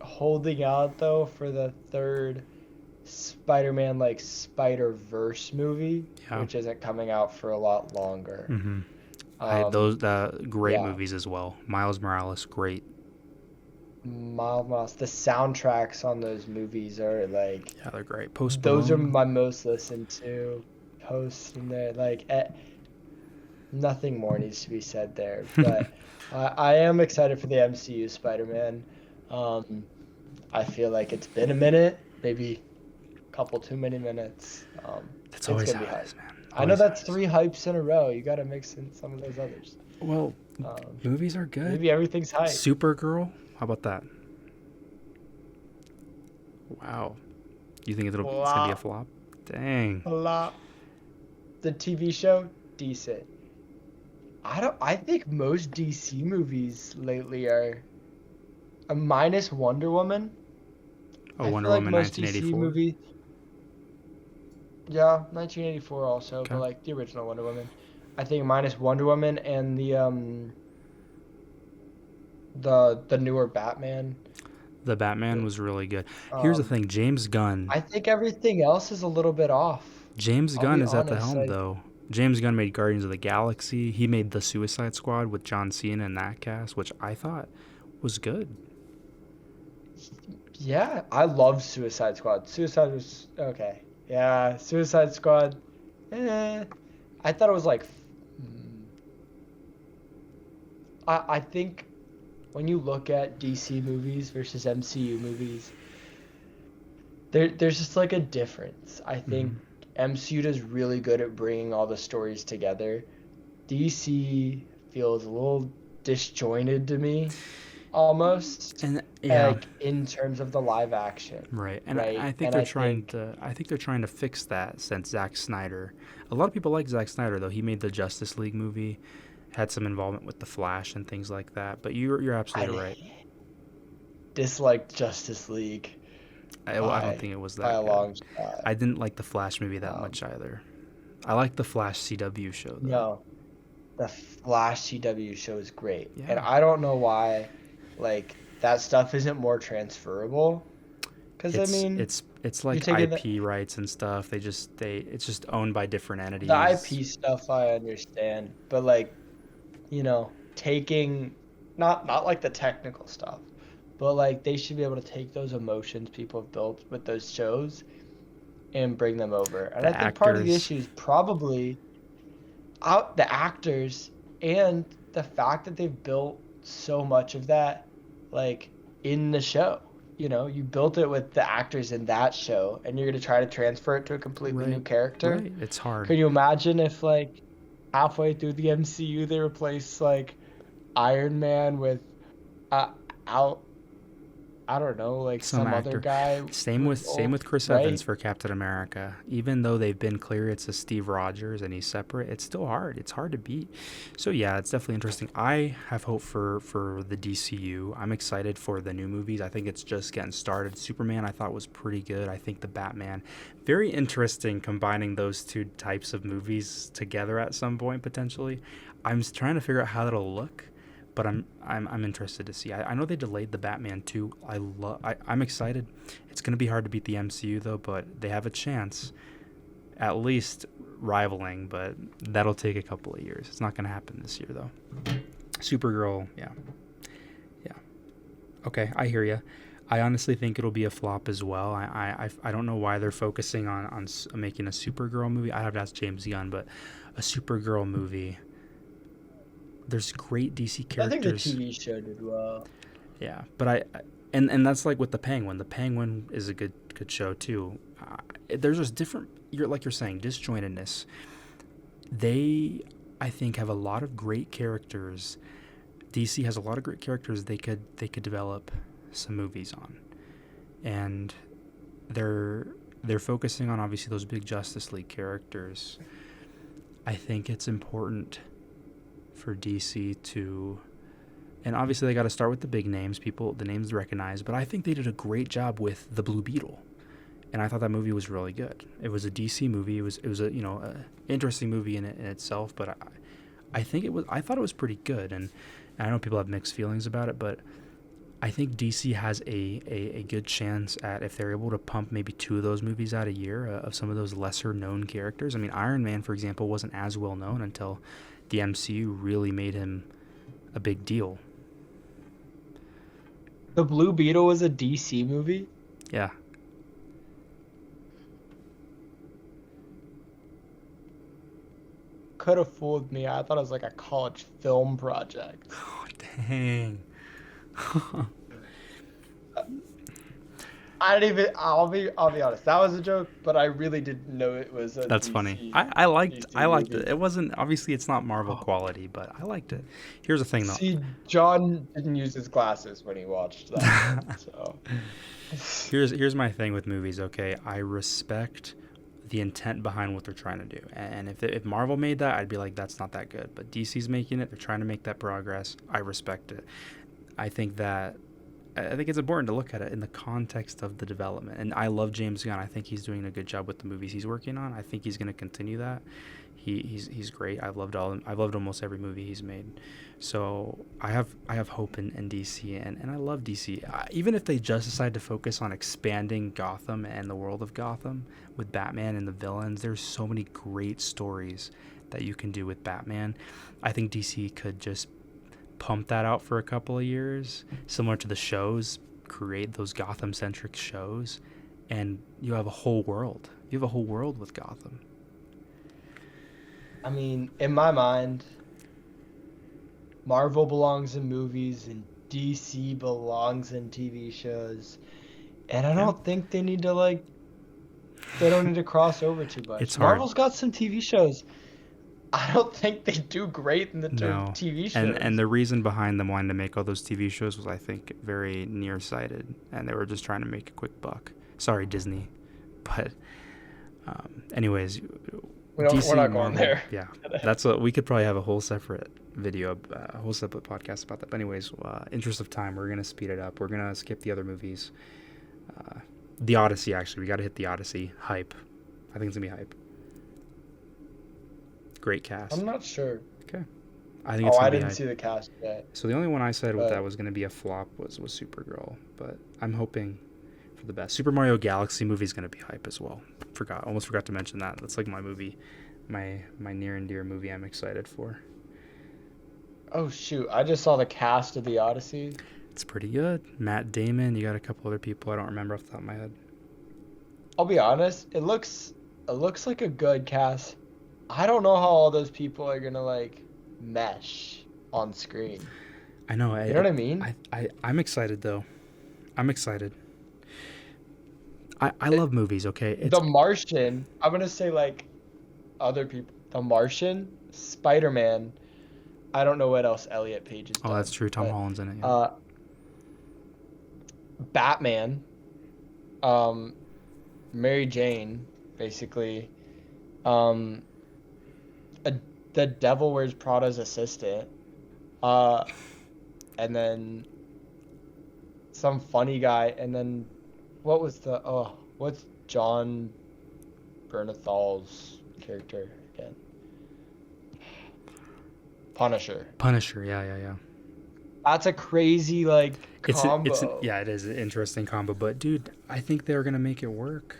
holding out though for the third Spider-Man like Spider-Verse movie, Yeah. which isn't coming out for a lot longer. Mm-hmm. Um, Those great yeah, movies as well. Miles Morales, great. Miles. The soundtracks on those movies are like Yeah, they're great. Post those are Malone. my most listened to posts and they're like nothing more needs to be said there. But I am excited for the MCU Spider-Man. Um, I feel like it's been a minute, maybe a couple too many minutes. That's It's always gonna how be it hype. is, man. I know Always how that's it is. three hypes in a row. You got to mix in some of those others. Well, Um, movies are good. maybe everything's hype. Supergirl. How about that? Wow. You think it's gonna be a Flop, flop? Dang. flop. The TV show, decent. I think most DC movies lately are a minus Wonder Woman. Oh, I Wonder feel like Woman most DC 1984. movies, yeah, 1984 also, but Okay. like the original Wonder Woman. I think minus Wonder Woman and the newer Batman. The Batman The, was really good. Here's the um thing, James Gunn. I think everything else is a little bit off. James I'll Gunn be is at the honest. helm Like, though. James Gunn made Guardians of the Galaxy. He made The Suicide Squad with John Cena and that cast, which I thought was good. yeah, I love Suicide Squad. Suicide was okay. Yeah, Suicide Squad. Eh, I thought it was like, I think when you look at DC movies versus MCU movies, there's just like a difference. I think Hmm. MCU does really good at bringing all the stories together. DC feels a little disjointed to me, almost, And yeah, like in terms of the live action, right. And right? I think And they're I trying think, to. I think they're trying to fix that since Zack Snyder. A lot of people like Zack Snyder though. He made the Justice League movie, had some involvement with the Flash and things like that. But you're absolutely right. I disliked Justice League I don't by think it was by that a good. long shot. I didn't like the Flash movie that Um, much either. I like the Flash CW show though. no, the Flash CW show is great, and Yeah. I don't know why. like that stuff isn't more transferable. Because I It's mean, it's it's you're like taking IP rights and stuff. It's just owned by different the entities. IP stuff, I understand, but like, taking not like the technical stuff, but like they should be able to take those emotions people have built with those shows and bring them over. And The I think part of the actors, issue is probably out the actors and the fact that they've built so much of that like in the show. You built it with the actors in that show and you're going to try to transfer it to a completely new right, character. right. It's hard. Could you imagine if like halfway through the MCU they replace like Iron Man with uh, out I don't know, like Some some other actor. guy who's Same old, with Chris Evans right? for Captain America. Even though they've been clear it's a Steve Rogers and he's separate, it's still hard. It's hard to beat. So yeah, it's definitely interesting. I have hope for the DCU. I'm excited for the new movies. I think it's just getting started. Superman I thought was pretty good. I think the Batman, very interesting combining those two types of movies together at some point potentially. I'm trying to figure out how that'll look, but I'm interested to see. I know they delayed the Batman too. I'm excited. It's gonna be hard to beat the MCU though, but they have a chance, at least rivaling. But that'll take a couple of years. It's not gonna happen this year though. Supergirl, yeah, yeah. Okay, I hear you. I honestly think it'll be a flop as well. I don't know why they're focusing on making a Supergirl movie. I have to ask James Gunn, but a Supergirl movie. There's great DC I think the characters. TV show did well. Yeah, but and that's like with the Penguin. The Penguin is a good show too. There's just different. You're saying disjointedness. They, I think, have a lot of great characters. DC has a lot of great characters they could develop some movies on, and they're focusing on obviously those big Justice League characters. I think it's important for DC to, and obviously they got to start with the big names, the names recognize, but I think they did a great job with the Blue Beetle, and I thought that movie was really good. It was a DC movie. It was a a interesting movie in itself, but I thought it was pretty good, and I know people have mixed feelings about it, but I think DC has a good chance at, if they're able to pump maybe two of those movies out a year, of some of those lesser known characters. I mean, Iron Man, for example, wasn't as well known until the MCU really made him a big deal. The Blue Beetle was a DC movie. Yeah. Could have fooled me. I thought it was like a college film project. Oh, dang. I didn't even. I'll be honest. That was a joke, but I really didn't know it was a That's funny. DC I liked it. movie. It wasn't, obviously it's not Marvel Oh. quality, but I liked it. Here's the thing though. See, John didn't use his glasses when he watched that one, so. Here's my thing with movies, okay? I respect the intent behind what they're trying to do. And if Marvel made that, I'd be like, that's not that good. But DC's making it. They're trying to make that progress. I respect it. I think that I think it's important to look at it in the context of the development. And I love James Gunn. I think he's doing a good job with the movies he's working on. I think he's going to continue that. He's great. I've loved almost every movie he's made. So I have hope in DC, and I love DC. Even if they just decide to focus on expanding Gotham and the world of Gotham with Batman and the villains, there's so many great stories that you can do with Batman. I think DC could just pump that out for a couple of years, similar to the shows, create those Gotham-centric shows, and you have a whole world. You have a whole world with Gotham. I mean, in my mind, Marvel belongs in movies and DC belongs in TV shows. And I Yeah. don't think they don't need to cross over too much. It's hard. Marvel's got some TV shows. I don't think they do great in the term No. TV shows. And the reason behind them wanting to make all those TV shows was, I think, very nearsighted, and they were just trying to make a quick buck. Sorry, Disney. But anyways, we're not going there. Yeah, that's what we could probably have a whole separate video, a whole separate podcast about that. But anyways, interest of time, we're gonna speed it up. We're gonna skip the other movies. The Odyssey, actually, we got to hit the Odyssey. Hype. I think it's gonna be hype. Great cast. I'm not sure. Okay. I think it's I gonna be didn't hype. see the cast yet, So the only one I said with that but was gonna be a flop was Supergirl, but I'm hoping for the best. Super Mario Galaxy movie is gonna be hype as well. Almost forgot to mention that. That's like my movie, my near and dear movie. I'm excited for. oh shoot, I just saw the cast of the Odyssey. It's pretty good. Matt Damon. You got a couple other people I don't remember off the top of my head. I'll be honest, it looks like a good cast. I don't know how all those people are gonna like mesh on screen. I know. You know what I mean? I'm excited though. I'm excited. I It, love movies. Okay. the Martian, I'm gonna say like other people. The Martian, Spider-Man. I don't know what else Elliot Page has Oh, that's done, true. Tom but Holland's in it. Yeah. Batman, um, Mary Jane, basically, um, a, the Devil Wears Prada's assistant, uh, and then some funny guy, and then what's John Bernathal's character again? Punisher. Punisher. Yeah. That's a crazy like combo. Yeah, it is an interesting combo. But dude, I think they're gonna make it work.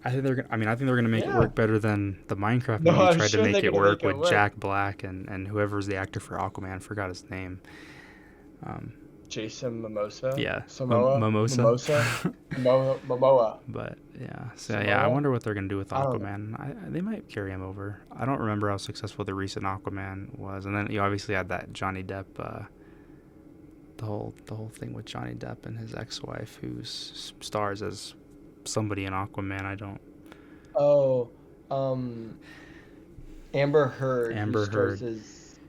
I think they're gonna make it Yeah. work better than the Minecraft No, movie I'm tried to sure make they're it gonna work make it with work. Jack Black and whoever's the actor for Aquaman. Forgot his name. Um, Jason Mimosa. yeah, Mimosa. Momoa. But yeah, so yeah, I Samoa. wonder what they're gonna do with I don't know. Aquaman. They might carry him over. I don't remember how successful the recent Aquaman was, and then you obviously had that Johnny Depp. The whole thing with Johnny Depp and his ex-wife, who stars as somebody in Aquaman. I don't. Oh, Amber Heard. Amber who stars Heard. as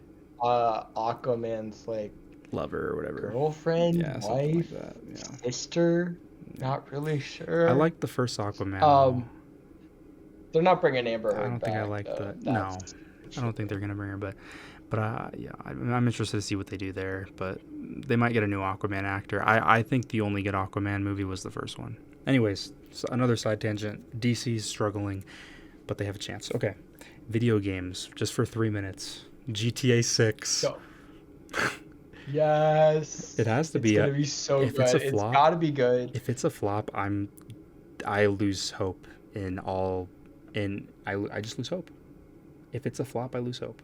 Aquaman's like Lover or whatever. girlfriend, Yeah, something like wife, that. Yeah. sister. Not really sure. I liked the first Aquaman. Um, they're not bringing Amber though. Heard I don't think I back, liked though. the. No, I don't think they're gonna bring her, but yeah, I'm interested to see what they do there. But they might get a new Aquaman actor. I think the only good Aquaman movie was the first one. Anyways, so another side tangent. DC's struggling, but they have a chance. Okay, video games just for 3 minutes. GTA 6. Go. Yes. It has to It's be. gonna be so If good. it's a It's flop, gotta be good. If it's a flop, I lose hope in all. I just lose hope. If it's a flop, I lose hope.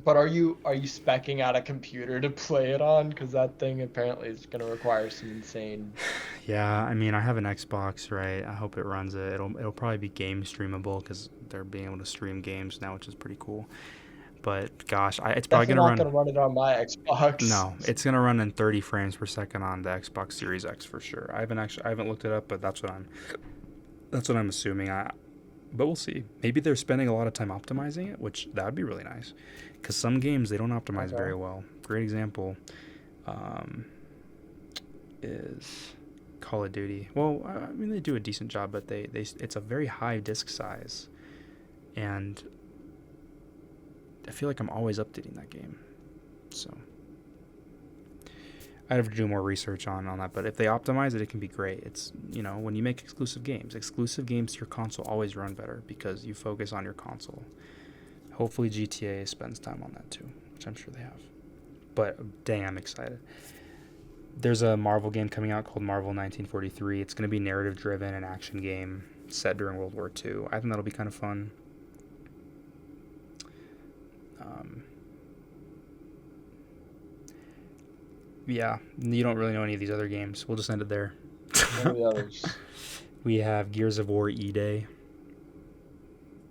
But are you speccing out a computer to play it on? Because that thing apparently is gonna require some insane. Yeah, I mean, I have an Xbox, right? I hope it runs it. It'll probably be game streamable because they're being able to stream games now, which is pretty cool. But gosh, it's probably Definitely gonna not run. gonna run it on my Xbox. No, it's gonna run in 30 frames per second on the Xbox Series X for sure. I haven't looked it up, but that's what I'm assuming. But we'll see. Maybe they're spending a lot of time optimizing it, which that would be really nice. Because some games they don't optimize very well. Great example is Call of Duty. Well, I mean they do a decent job, but it's a very high disk size, and I feel like I'm always updating that game. So I'd have to do more research on that. But if they optimize it, it can be great. It's, when you make exclusive games to your console always run better because you focus on your console. Hopefully GTA spends time on that too, which I'm sure they have. But dang, I'm excited. There's a Marvel game coming out called Marvel 1943. It's going to be narrative driven, an action game set during World War II. I think that'll be kind of fun. Yeah, you don't really know any of these other games. We'll just end it there. None of the others. We have Gears of War E-Day.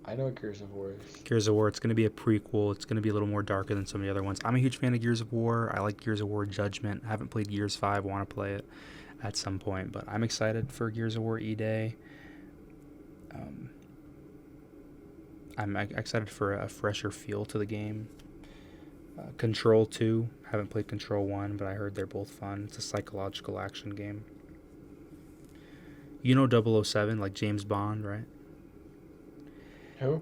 I know what Gears of War is. Gears of War, it's going to be a prequel. It's going to be a little more darker than some of the other ones. I'm a huge fan of Gears of War. I like Gears of War Judgment. I haven't played Gears 5. Want to play it at some point. But I'm excited for Gears of War E-Day. I'm excited for a fresher feel to the game. Control 2. Haven't played Control 1, but I heard they're both fun. It's a psychological action game. You know 007, like James Bond, right? Who?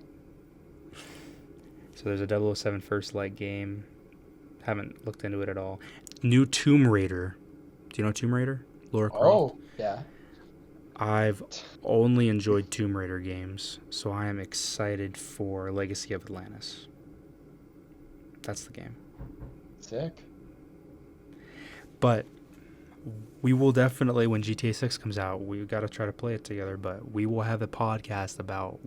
So there's a 007 First Light game. Haven't looked into it at all. New Tomb Raider. Do you know Tomb Raider? Lara Croft. Oh, yeah. I've only enjoyed Tomb Raider games, so I am excited for Legacy of Atlantis. That's the game. Sick. But we will definitely, when GTA 6 comes out, we've got to try to play it together, but we will have a podcast about,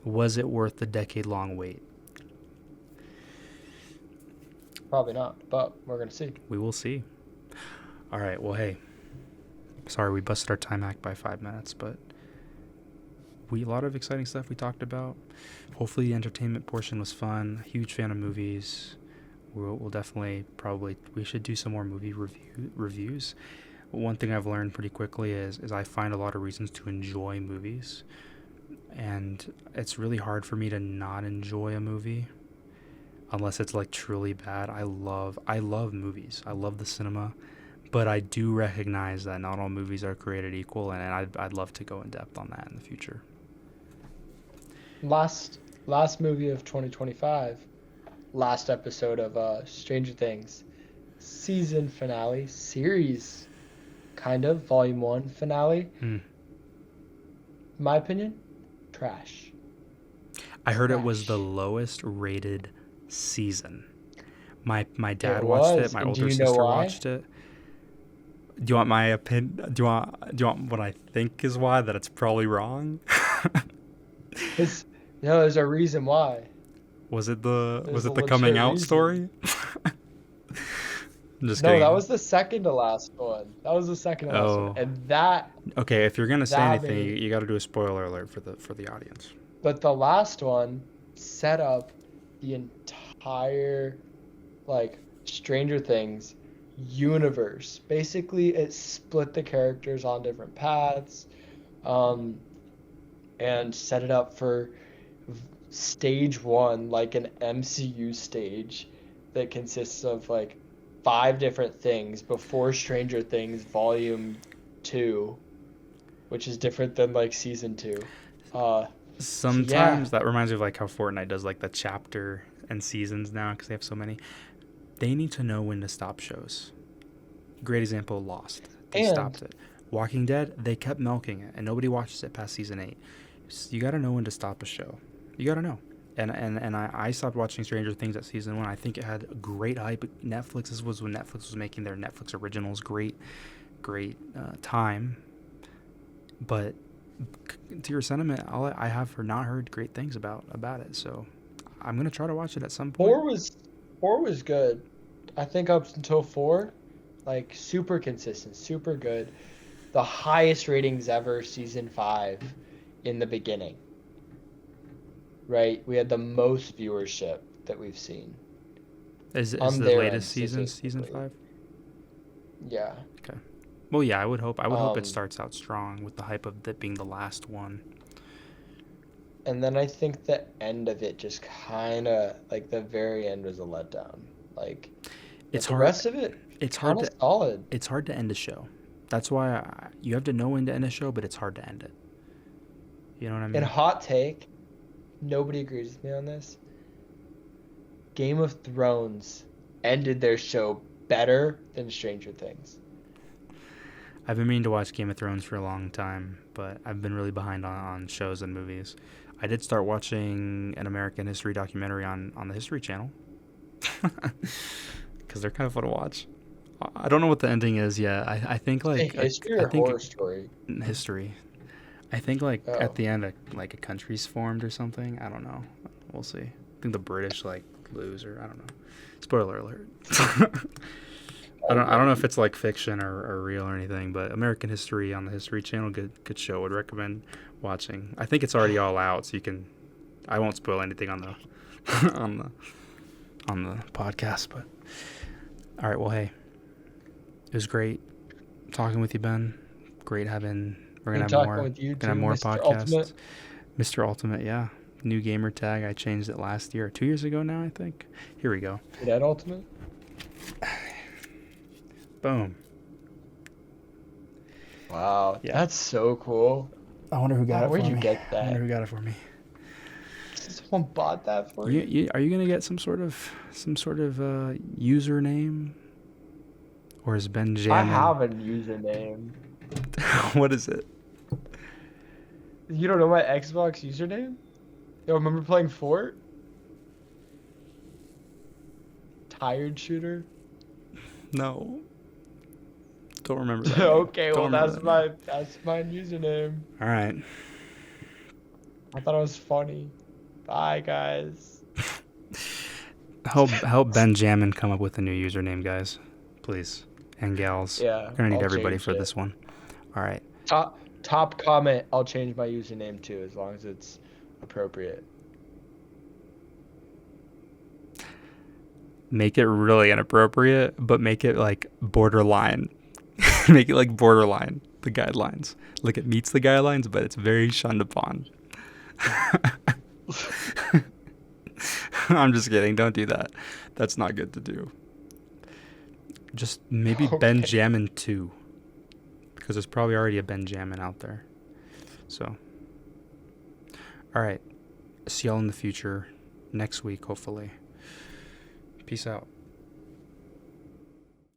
was it worth the decade-long wait? Probably not, but we're going to see. We will see. All right, well, hey, sorry we busted our time hack by 5 minutes, but a lot of exciting stuff we talked about. Hopefully the entertainment portion was fun. Huge fan of movies. We'll definitely we should do some more movie reviews. One thing I've learned pretty quickly is I find a lot of reasons to enjoy movies, and it's really hard for me to not enjoy a movie unless it's like truly bad. I love movies. I love the cinema, but I do recognize that not all movies are created equal, and I'd love to go in depth on that in the future. Last movie of 2025, last episode of Stranger Things, season finale, series, kind of, volume 1 finale. In my opinion, trash. I heard it was the lowest rated season. My dad It watched was, it. My and do older you know sister why? watched it. Do you want my opinion? Do you want what I think is why? That it's probably wrong. No, there's a reason why. Was it There's a the coming legit out reason. story? I'm just No, kidding. that was the second to last one. And that. Okay, if you're gonna say that anything, made- you got to do a spoiler alert for the audience. But the last one set up the entire, like, Stranger Things universe. Basically, it split the characters on different paths, and set it up for stage 1, like an MCU stage that consists of like 5 different things before Stranger Things Volume 2, which is different than like season 2. Sometimes that reminds me of like how Fortnite does like the chapter and seasons now because they have so many. They need to know when to stop shows. Great example, Lost. They stopped it. Walking Dead, they kept milking it, and nobody watches it past season 8. You got to know when to stop a show. You got to know. And I stopped watching Stranger Things at season 1. I think it had great hype. This was when Netflix was making their Netflix originals. Great time. But to your sentiment, I have not heard great things about it. So I'm gonna try to watch it at some point. 4 was good. I think up until 4, like super consistent, super good. The highest ratings ever, season 5, in the beginning. Right, we had the most viewership that we've seen. Is the latest season 5? Yeah. Okay. Well, yeah, I would hope it starts out strong with the hype of it being the last one. And then I think the end of it just kind of, like, the very end was a letdown. Like, it's the hard. rest of it, It's hard to solid. It's hard to end a show. That's why you have to know when to end a show, but it's hard to end it. You know what I mean? And hot take, nobody agrees with me on this. Game of Thrones ended their show better than Stranger Things. I've been meaning to watch Game of Thrones for a long time, but I've been really behind on shows and movies. I did start watching an American history documentary on the History Channel because they're kind of fun to watch. I don't know what the ending is yet. I think like history or horror story? History. I think like at the end, like a country's formed or something. I don't know. We'll see. I think the British like lose, or I don't know. Spoiler alert. I don't know if it's like fiction or real or anything, but American History on the History Channel, good show. Would recommend watching. I think it's already all out, so you can. I won't spoil anything on the on the podcast, but all right. Well, hey, it was great talking with you, Ben. Great having. We're gonna have more. With you gonna have more Mr. podcasts. Ultimate. Mr. Ultimate, yeah. New gamer tag. I changed it last year, 2 years ago now, I think. Here we go. That Ultimate. Boom. Wow, Yeah. that's so cool. I wonder who got it for me. Where'd you get I that? wonder who got it for me. Someone bought that for you? Are you gonna get some sort of username, or is Ben jamming? I have a username. What is it? You don't know my Xbox username? Yo, remember playing Fort? Tired shooter? No. Don't remember that name. Okay, well Don't remember that name. that's my username. All right. I thought it was funny. Bye, guys. Help Benjamin come up with a new username, guys. Please. And gals. Yeah, We're gonna need I'll everybody change for it. this one. All right. Top comment. I'll change my username too, as long as it's appropriate. Make it really inappropriate, but make it like borderline. Make it like borderline, the guidelines. Like it meets the guidelines, but it's very shunned upon. I'm just kidding. Don't do that. That's not good to do. Just maybe Okay. Benjamin 2. Because there's probably already a Benjamin out there. So. All right. See y'all in the future. Next week, hopefully. Peace out.